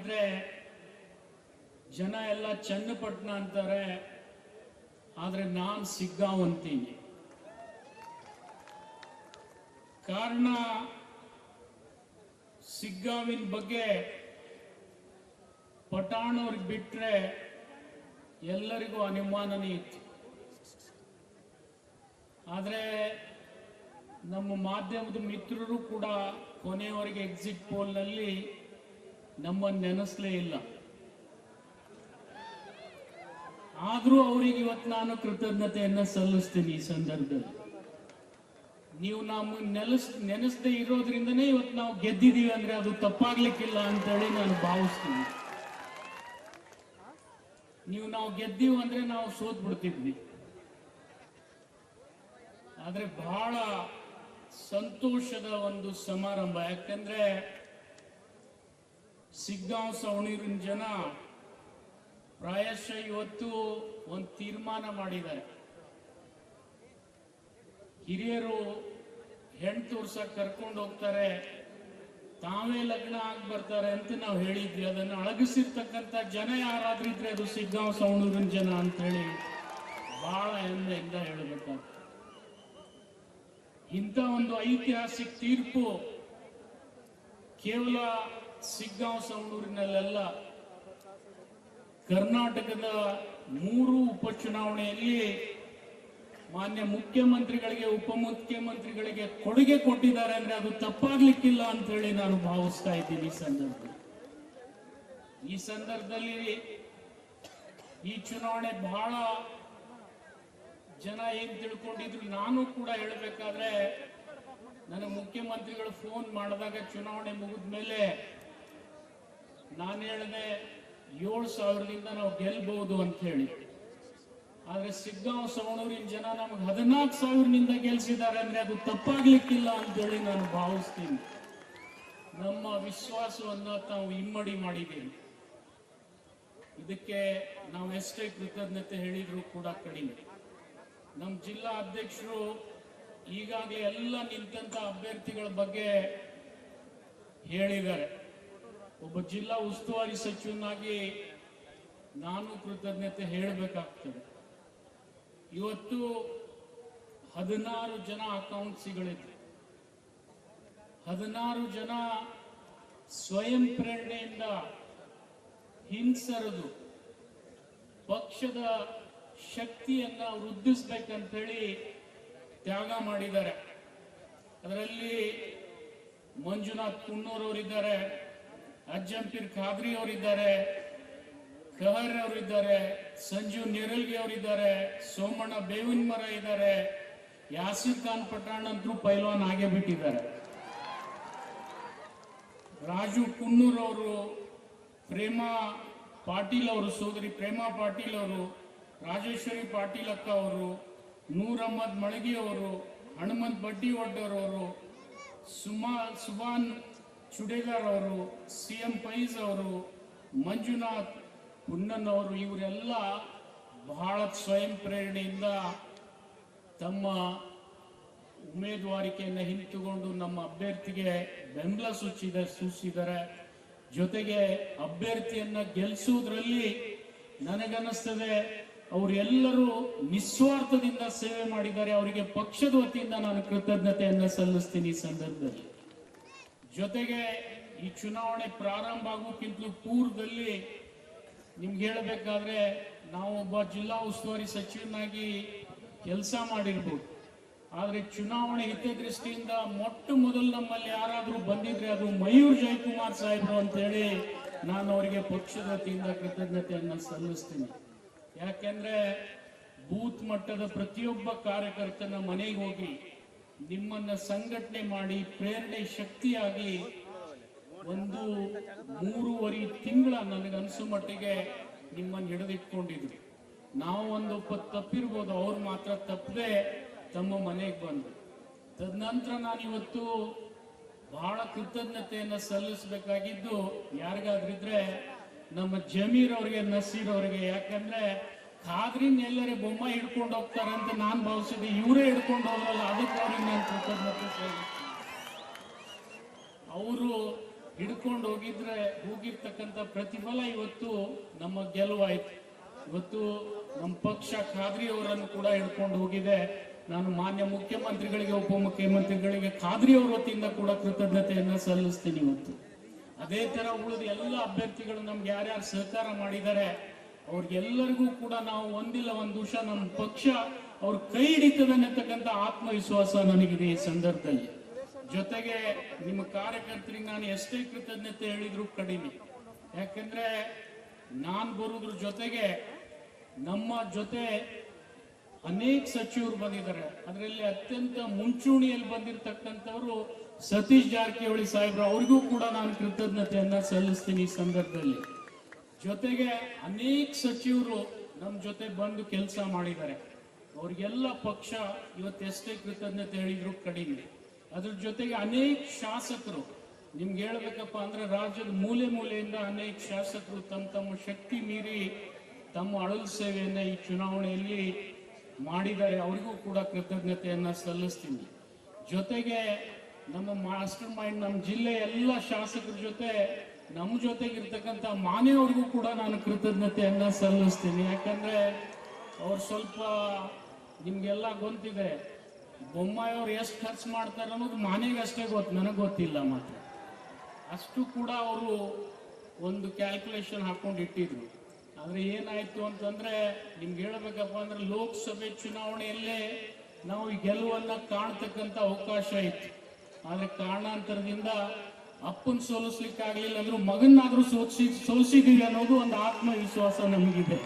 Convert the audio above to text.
ಮಾಡಿದ್ರೆ ಜನ ಎಲ್ಲ ಚನ್ನಪಟ್ಟಣ ಅಂತಾರೆ, ಆದ್ರೆ ನಾನು ಸಿಗ್ಗಾಂವ್ ಅಂತೀನಿ. ಕಾರಣ ಸಿಗ್ಗಾಂವಿನ ಬಗ್ಗೆ ಪಟಾಣವ್ರಿಗೆ ಬಿಟ್ರೆ ಎಲ್ಲರಿಗೂ ಅನುಮಾನನೇ ಇತ್ತು. ಆದರೆ ನಮ್ಮ ಮಾಧ್ಯಮದ ಮಿತ್ರರು ಕೂಡ ಕೊನೆಯವರೆಗೆ ಎಕ್ಸಿಟ್ ಪೋಲ್ನಲ್ಲಿ ನಮ್ಮನ್ನು ನೆನೆಸಲೇ ಇಲ್ಲ. ಆದರೂ ಅವರಿಗೆ ಇವತ್ತು ನಾನು ಕೃತಜ್ಞತೆಯನ್ನು ಸಲ್ಲಿಸ್ತೀನಿ. ಈ ಸಂದರ್ಭದಲ್ಲಿ ನೀವು ನಮ್ಮನ್ನು ನೆನೆಸದೇ ಇರೋದ್ರಿಂದನೇ ಇವತ್ತು ನಾವು ಗೆದ್ದಿದ್ದೀವಿ ಅಂದ್ರೆ ಅದು ತಪ್ಪಾಗ್ಲಿಕ್ಕಿಲ್ಲ ಅಂತೇಳಿ ನಾನು ಭಾವಿಸ್ತೀನಿ. ನಾವು ಗೆದ್ದೀವಿ ಅಂದ್ರೆ ನಾವು ಸೋತ್ ಬಿಡ್ತಿದ್ವಿ. ಆದ್ರೆ ಬಹಳ ಸಂತೋಷದ ಒಂದು ಸಮಾರಂಭ. ಯಾಕಂದ್ರೆ ಸಿಗ್ಗಾಂವ್ ಸವಣೂರಿನ ಜನ ಪ್ರಾಯಶಃ ಇವತ್ತು ಒಂದು ತೀರ್ಮಾನ ಮಾಡಿದ್ದಾರೆ. ಹಿರಿಯರು ಹೆಣ್ಣು ತೋರ್ಸಕ್ ಕರ್ಕೊಂಡು ಹೋಗ್ತಾರೆ, ತಾವೇ ಲಗ್ನ ಆಗಿ ಬರ್ತಾರೆ ಅಂತ ನಾವು ಹೇಳಿದ್ವಿ. ಅದನ್ನು ಅಳಗಿಸಿರ್ತಕ್ಕಂಥ ಜನ ಯಾರಾದ್ರೂ ಇದ್ರೆ ಅದು ಸಿಗ್ಗಾಂವ್ ಸವಣೂರಿನ ಜನ ಅಂತ ಹೇಳಿ ಬಹಳ ಹೆಮ್ಮೆಯಿಂದ ಹೇಳಬೇಕಾಗ್ತದೆ. ಇಂಥ ಒಂದು ಐತಿಹಾಸಿಕ ತೀರ್ಪು ಕೇವಲ ಸಿಗ್ಗಾಂವ್ ಸವಣೂರಿನಲ್ಲೆಲ್ಲ, ಕರ್ನಾಟಕದ 3 ಉಪಚುನಾವಣೆಯಲ್ಲಿ ಮಾನ್ಯ ಮುಖ್ಯಮಂತ್ರಿಗಳಿಗೆ, ಉಪಮುಖ್ಯಮಂತ್ರಿಗಳಿಗೆ ಕೊಡುಗೆ ಕೊಟ್ಟಿದ್ದಾರೆ ಅಂದ್ರೆ ಅದು ತಪ್ಪಾಗ್ಲಿಕ್ಕಿಲ್ಲ ಅಂತ ಹೇಳಿ ನಾನು ಭಾವಿಸ್ತಾ ಇದ್ದೀನಿ. ಈ ಸಂದರ್ಭದಲ್ಲಿ ಈ ಚುನಾವಣೆ ಬಹಳ ಜನ ಏನ್ ತಿಳ್ಕೊಂಡಿದ್ರು, ನಾನು ಕೂಡ ಹೇಳಬೇಕಾದ್ರೆ ನನಗೆ ಮುಖ್ಯಮಂತ್ರಿಗಳು ಫೋನ್ ಮಾಡಿದಾಗ ಚುನಾವಣೆ ಮುಗಿದ ಮೇಲೆ ನಾನು ಹೇಳಿದೆ 7,000ದಿಂದ ನಾವು ಗೆಲ್ಬಹುದು ಅಂತ ಹೇಳಿ. ಆದ್ರೆ ಸಿಗ್ಗಾಂವ್ ಸವಣೂರಿನ ಜನ ನಮಗೆ 14,000ನಿಂದ ಗೆಲ್ಸಿದ್ದಾರೆ ಅಂದ್ರೆ ಅದು ತಪ್ಪಾಗ್ಲಿಕ್ಕಿಲ್ಲ ಅಂತೇಳಿ ನಾನು ಭಾವಿಸ್ತೀನಿ. ನಮ್ಮ ವಿಶ್ವಾಸವನ್ನ ತಾವು ಇಮ್ಮಡಿ ಮಾಡಿದ್ದೀವಿ. ಇದಕ್ಕೆ ನಾವು ಎಷ್ಟೇ ಕೃತಜ್ಞತೆ ಹೇಳಿದ್ರು ಕೂಡ ಕಡಿಮೆ. ನಮ್ಮ ಜಿಲ್ಲಾ ಅಧ್ಯಕ್ಷರು ಈಗಾಗಲೇ ಎಲ್ಲ ನಿಂತ ಅಭ್ಯರ್ಥಿಗಳ ಬಗ್ಗೆ ಹೇಳಿದ್ದಾರೆ. ಒಬ್ಬ ಜಿಲ್ಲಾ ಉಸ್ತುವಾರಿ ಸಚಿವನಾಗಿ ನಾನು ಕೃತಜ್ಞತೆ ಹೇಳಬೇಕಾಗ್ತದೆ. ಇವತ್ತು 16 ಜನ ಆಕಾಂಕ್ಷಿಗಳಿದ್ರು. 16 ಜನ ಸ್ವಯಂ ಪ್ರೇರಣೆಯಿಂದ ಹಿಂಸರದು ಪಕ್ಷದ ಶಕ್ತಿಯನ್ನ ವೃದ್ಧಿಸ್ಬೇಕಂತ ಹೇಳಿ ತ್ಯಾಗ ಮಾಡಿದ್ದಾರೆ. ಅದರಲ್ಲಿ ಮಂಜುನಾಥ್ ಕುನ್ನೂರ್ ಅವರಿದ್ದಾರೆ, ಅಜ್ಜಂಪೀರ್ ಖಾದ್ರಿ ಅವರಿದ್ದಾರೆ, ಖಹರ್ ಅವರಿದ್ದಾರೆ, ಸಂಜೀವ್ ನೇರಲ್ಗಿ ಅವರಿದ್ದಾರೆ, ಸೋಮಣ್ಣ ಬೇವಿನ ಮರ ಇದ್ದಾರೆ, ಯಾಸಿರ್ ಖಾನ್ ಪಠಾಣ್ ಅಂತೂ ಪೈಲ್ವಾನ್ ಆಗೇ ಬಿಟ್ಟಿದ್ದಾರೆ, ರಾಜು ಕುನ್ನೂರ್ ಅವರು, ಪ್ರೇಮಾ ಪಾಟೀಲ್ ಅವರು, ಸೋದರಿ ಪ್ರೇಮಾ ಪಾಟೀಲ್ ಅವರು, ರಾಜೇಶ್ವರಿ ಪಾಟೀಲ್ ಅಕ್ಕ ಅವರು, ನೂರ್ ಅಹಮದ್ ಮಳಗಿ ಅವರು, ಹನುಮಂತ್ ಬಡ್ಡಿ ಒಡ್ಡರ್ ಸುಭಾನ್ ಚುಡೇದಾರ್ ಅವರು, CM ಪೈಸ್ ಅವರು, ಮಂಜುನಾಥ್ ಪುನ್ನನ್ ಅವರು, ಇವರೆಲ್ಲ ಬಹಳ ಸ್ವಯಂ ಪ್ರೇರಣೆಯಿಂದ ತಮ್ಮ ಉಮೇದುವಾರಿಕೆಯನ್ನು ಹಿಂತುಕೊಂಡು ನಮ್ಮ ಅಭ್ಯರ್ಥಿಗೆ ಬೆಂಬಲ ಸೂಚಿಸಿದ್ದಾರೆ. ಜೊತೆಗೆ ಅಭ್ಯರ್ಥಿಯನ್ನ ಗೆಲ್ಲಿಸುವುದರಲ್ಲಿ ನನಗನ್ನಿಸ್ತದೆ ಅವರೆಲ್ಲರೂ ನಿಸ್ವಾರ್ಥದಿಂದ ಸೇವೆ ಮಾಡಿದ್ದಾರೆ. ಅವರಿಗೆ ಪಕ್ಷದ ವತಿಯಿಂದ ನಾನು ಕೃತಜ್ಞತೆಯನ್ನು ಸಲ್ಲಿಸ್ತೀನಿ ಈ ಸಂದರ್ಭದಲ್ಲಿ. ಜೊತೆಗೆ ಈ ಚುನಾವಣೆ ಪ್ರಾರಂಭ ಆಗೋಕ್ಕಿಂತಲೂ ಪೂರ್ವದಲ್ಲಿ ನಿಮ್ಗೆ ಹೇಳಬೇಕಾದ್ರೆ ನಾವು ಒಬ್ಬ ಜಿಲ್ಲಾ ಉಸ್ತುವಾರಿ ಸಚಿವನಾಗಿ ಕೆಲಸ ಮಾಡಿರ್ಬೋದು, ಆದ್ರೆ ಚುನಾವಣೆ ಹಿತದೃಷ್ಟಿಯಿಂದ ಮೊಟ್ಟ ಮೊದಲು ನಮ್ಮಲ್ಲಿ ಯಾರಾದ್ರೂ ಬಂದಿದ್ರೆ ಅದು ಮಯೂರ್ ಜಯಕುಮಾರ್ ಸಾಹೇಬ್ರು ಅಂತ ಹೇಳಿ ನಾನು ಅವರಿಗೆ ಪಕ್ಷದ ವತಿಯಿಂದ ಕೃತಜ್ಞತೆಯನ್ನು ಸಲ್ಲಿಸ್ತೀನಿ. ಯಾಕೆಂದ್ರೆ ಬೂತ್ ಮಟ್ಟದ ಪ್ರತಿಯೊಬ್ಬ ಕಾರ್ಯಕರ್ತನ ಮನೆಗೆ ಹೋಗಿ ನಿಮ್ಮನ್ನ ಸಂಘಟನೆ ಮಾಡಿ ಪ್ರೇರಣೆ ಶಕ್ತಿಯಾಗಿ ಒಂದು 3.5 ತಿಂಗಳ ನನಗನ್ಸು ಮಟ್ಟಿಗೆ ನಿಮ್ಮನ್ನು ಹಿಡಿದಿಟ್ಕೊಂಡಿದ್ರು. ನಾವು ಒಂದು ತಪ್ಪಿರ್ಬೋದು, ಅವ್ರು ಮಾತ್ರ ತಪ್ಪದೆ ತಮ್ಮ ಮನೆಗೆ ಬಂದು. ತದನಂತರ ನಾನಿವತ್ತು ಬಹಳ ಕೃತಜ್ಞತೆಯನ್ನು ಸಲ್ಲಿಸಬೇಕಾಗಿದ್ದು ಯಾರಿಗಾದ್ರಿದ್ರೆ ನಮ್ಮ ಜಮೀರ್ ಅವರಿಗೆ, ನಸೀರ್ ಅವರಿಗೆ. ಯಾಕಂದ್ರೆ ಖಾದ್ರಿನ ಎಲ್ಲರೇ ಬೊಮ್ಮ ಹಿಡ್ಕೊಂಡು ಹೋಗ್ತಾರೆ ಅಂತ ನಾನು ಭಾವಿಸಿದೆ, ಇವರೇ ಹಿಡ್ಕೊಂಡು ಹೋಗಲ್ಲ. ಅದಕ್ಕೆ ಅವ್ರಿಗೆ ನಾನು ಕೃತಜ್ಞತೆ ಸಲ್ಲಿಸ್ತೀನಿ. ಅವರು ಹಿಡ್ಕೊಂಡು ಹೋಗಿರ್ತಕ್ಕಂಥ ಪ್ರತಿಫಲ ಇವತ್ತು ನಮ್ಮ ಗೆಲುವಾಯ್ತು. ಇವತ್ತು ನಮ್ಮ ಪಕ್ಷ ಖಾದ್ರಿ ಅವರನ್ನು ಕೂಡ ಹಿಡ್ಕೊಂಡು ಹೋಗಿದೆ. ನಾನು ಮಾನ್ಯ ಮುಖ್ಯಮಂತ್ರಿಗಳಿಗೆ, ಉಪಮುಖ್ಯಮಂತ್ರಿಗಳಿಗೆ ಖಾದ್ರಿ ಅವರ ವತಿಯಿಂದ ಕೂಡ ಕೃತಜ್ಞತೆಯನ್ನ ಸಲ್ಲಿಸ್ತೀನಿ ಇವತ್ತು. ಅದೇ ತರ ಉಳಿದ ಎಲ್ಲ ಅಭ್ಯರ್ಥಿಗಳು ನಮ್ಗೆ ಯಾರ್ಯಾರು ಸಹಕಾರ ಮಾಡಿದ್ದಾರೆ ಅವ್ರಿಗೆಲ್ಲರಿಗೂ ಕೂಡ ನಾವು ಒಂದಿಲ್ಲ ಒಂದು ದಿವಸ ನಮ್ಮ ಪಕ್ಷ ಅವ್ರ ಕೈ ಹಿಡಿತದೆ ಅನ್ನತಕ್ಕಂಥ ಆತ್ಮವಿಶ್ವಾಸ ನನಗಿದೆ ಈ ಸಂದರ್ಭದಲ್ಲಿ. ಜೊತೆಗೆ ನಿಮ್ಮ ಕಾರ್ಯಕರ್ತರಿಗೆ ನಾನು ಎಷ್ಟೇ ಕೃತಜ್ಞತೆ ಹೇಳಿದ್ರು ಕಡಿಮೆ. ಯಾಕಂದ್ರೆ ನಾನ್ ಬರೋದ್ರ ಜೊತೆಗೆ ನಮ್ಮ ಜೊತೆ ಅನೇಕ ಸಚಿವರು ಬಂದಿದ್ದಾರೆ. ಅದರಲ್ಲಿ ಅತ್ಯಂತ ಮುಂಚೂಣಿಯಲ್ಲಿ ಬಂದಿರತಕ್ಕಂಥವ್ರು ಸತೀಶ್ ಜಾರಕಿಹೊಳಿ ಸಾಹೇಬ್ರು, ಅವ್ರಿಗೂ ಕೂಡ ನಾನು ಕೃತಜ್ಞತೆಯನ್ನ ಸಲ್ಲಿಸ್ತೀನಿ ಈ ಸಂದರ್ಭದಲ್ಲಿ. ಜೊತೆಗೆ ಅನೇಕ ಸಚಿವರು ನಮ್ಮ ಜೊತೆ ಬಂದು ಕೆಲಸ ಮಾಡಿದ್ದಾರೆ. ಅವ್ರಿಗೆಲ್ಲ ಪಕ್ಷ ಇವತ್ತೆಷ್ಟೇ ಕೃತಜ್ಞತೆ ಹೇಳಿದ್ರು ಕಡಿಮೆ. ಅದ್ರ ಜೊತೆಗೆ ಅನೇಕ ಶಾಸಕರು, ನಿಮ್ಗೆ ಹೇಳ್ಬೇಕಪ್ಪ ಅಂದ್ರೆ ರಾಜ್ಯದ ಮೂಲೆ ಮೂಲೆಯಿಂದ ಅನೇಕ ಶಾಸಕರು ತಮ್ಮ ಶಕ್ತಿ ಮೀರಿ ತಮ್ಮ ಅಳಲು ಸೇವೆಯನ್ನ ಈ ಚುನಾವಣೆಯಲ್ಲಿ ಮಾಡಿದ್ದಾರೆ. ಅವರಿಗೂ ಕೂಡ ಕೃತಜ್ಞತೆಯನ್ನ ಸಲ್ಲಿಸ್ತೀನಿ. ಜೊತೆಗೆ ನಮ್ಮ ಮಾಸ್ಟರ್ ಮೈಂಡ್, ನಮ್ಮ ಜಿಲ್ಲೆ ಎಲ್ಲ ಶಾಸಕರ ಜೊತೆ ನಮ್ಮ ಜೊತೆಗಿರ್ತಕ್ಕಂಥ ಮಾನೆಯವ್ರಿಗೂ ಕೂಡ ನಾನು ಕೃತಜ್ಞತೆಯನ್ನ ಸಲ್ಲಿಸ್ತೀನಿ. ಯಾಕಂದ್ರೆ ಅವ್ರು ಸ್ವಲ್ಪ ನಿಮ್ಗೆಲ್ಲ ಗೊತ್ತಿದೆ, ಬೊಮ್ಮಾಯಿ ಅವ್ರು ಎಷ್ಟು ಖರ್ಚು ಮಾಡ್ತಾರೆ ಅನ್ನೋದು ಮಾನೆಗೆ ಅಷ್ಟೇ ಗೊತ್ತು, ನನಗೆ ಗೊತ್ತಿಲ್ಲ. ಮಾತ್ರ ಅಷ್ಟು ಕೂಡ ಅವರು ಒಂದು ಕ್ಯಾಲ್ಕುಲೇಷನ್ ಹಾಕೊಂಡು ಇಟ್ಟಿದ್ರು. ಆದ್ರೆ ಏನಾಯ್ತು ಅಂತಂದ್ರೆ ನಿಮ್ಗೆ ಹೇಳ್ಬೇಕಪ್ಪ ಅಂದ್ರೆ ಲೋಕಸಭೆ ಚುನಾವಣೆಯಲ್ಲೇ ನಾವು ಈ ಗೆಲುವನ್ನ ಕಾಣ್ತಕ್ಕಂಥ ಅವಕಾಶ ಇತ್ತು. ಆದ್ರೆ ಕಾರಣಾಂತರದಿಂದ ಅಪ್ಪನ್ ಸೋಲಿಸ್ಲಿಕ್ಕೆ ಆಗ್ಲಿಲ್ಲ ಅಂದ್ರೂ ಮಗನ್ನಾದ್ರೂ ಸೋಲಿಸಿದೀವಿ ಅನ್ನೋದು ಒಂದು ಆತ್ಮವಿಶ್ವಾಸ ನಮಗಿದೆ.